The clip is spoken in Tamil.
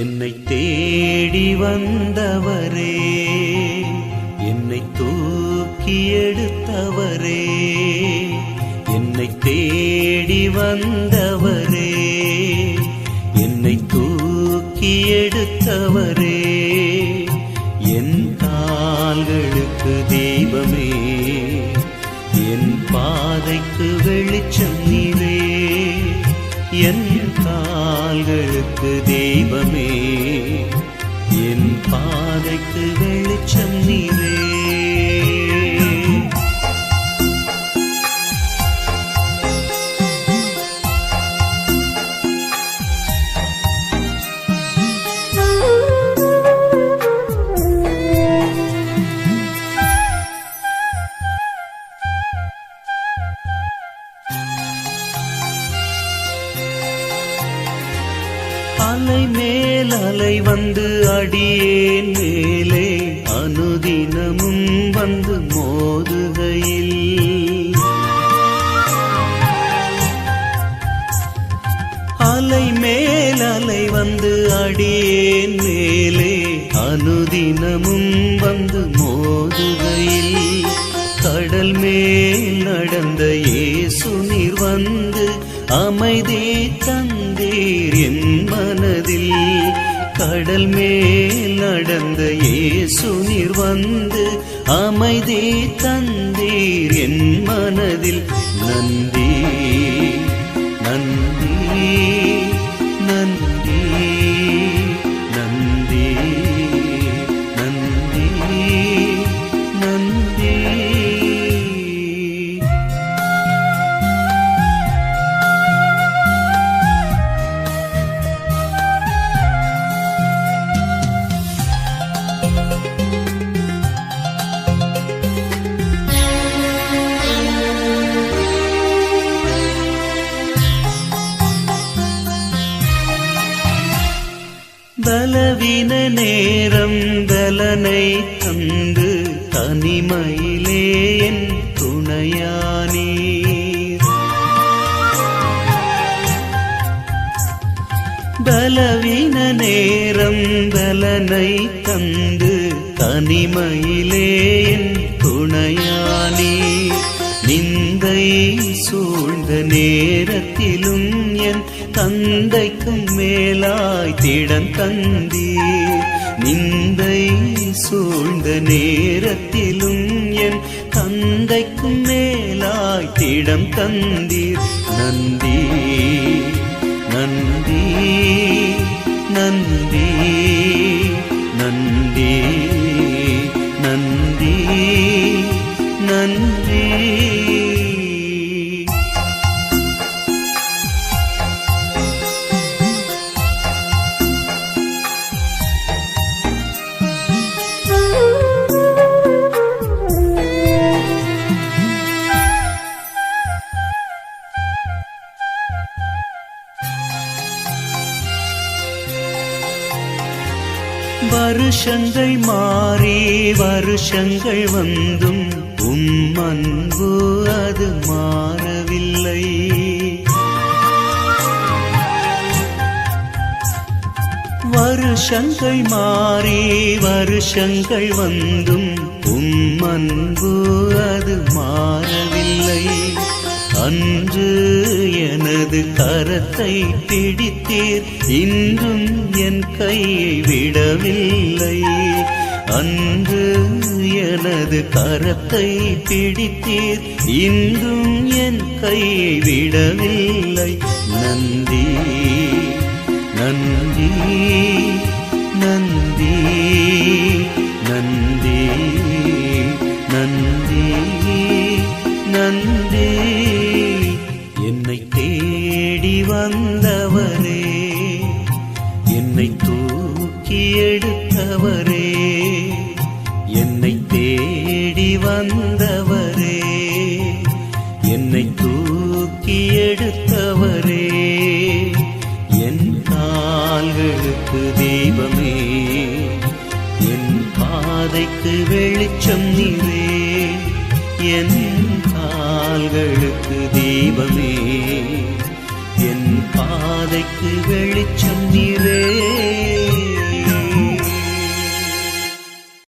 என்னை தேடி வந்தவரே, என்னை தூக்கி எடுத்தவரே, என்னை தேடி வந்தவரே, என்னை தூக்கி எடுத்தவரே, என் கால்களுக்கு தீபமே, என் பாதைக்கு வெளிச்சம் நீரே, என் கால்களுக்கு தீபமே, என் பாதைக்கு வெளிச்சம் நீரே. அலை மேல் அலை வந்து அடியேன் மேலே அனுதினமும் வந்து மோதுகையில், அலை மேல் அலை வந்து அடியேன் மேலே அனுதினமும் வந்து மோதுகையில், கடல் மேல் நடந்த இயேசு நீர் வந்து அமைதி தந்தீர் என் மனதில், கடல் மேல் நடந்த இயேசு நீர் வந்து அமைதி தந்தீர் என் மனதில். நன்றி நன்றி நன்றி நன்றி நன்றி நன்றி. பலவீன நேரம் பலனை தந்து தனிமையிலே என் துணையானீர், பலவீன நேரம் பலனை தந்து தனிமையிலே என் துணையானீர், நிந்தை சூழ்ந்த நேரத்திலும் என் தந்தைக்கும் மேலாய் திடம் தந்தீர், நிந்தை சூழ்ந்த நேரத்திலும் என் தந்தைக்கும் மேலாய் திடம் தந்தீர். நன்றி நன்றி நன்றி நன்றி நன்றி நன்றி. வருஷங்கள் மாறி வருஷங்கள் வந்தும் அன்பு அது மாறவில்லை, வருஷங்கள் மாறி வருஷங்கள் வந்தும் அன்பு அது மாறவில்லை, அன்று எனது கரத்தை பிடித்தீர் இன்றும் என் கையை விடவில்லை, அன்று எனது கரத்தை பிடித்தீர், இன்றும் என் கையை விடவில்லை. நன்றி நன்றி நன்றி நன்றி நன்றி நன்றி. என்னை தேடி வந்தவரே, என்னை தூக்கி எடுத்தவரே, என்னை தேடி வந்தவரே, என்னை தூக்கி எடுத்தவரே, என் கால்களுக்கு தீபமே, என் பாதைக்கு வெளிச்சம் நீரே, என் கால்களுக்கு தீபமே, என் பாதைக்கு வெளிச்சம் நீரே.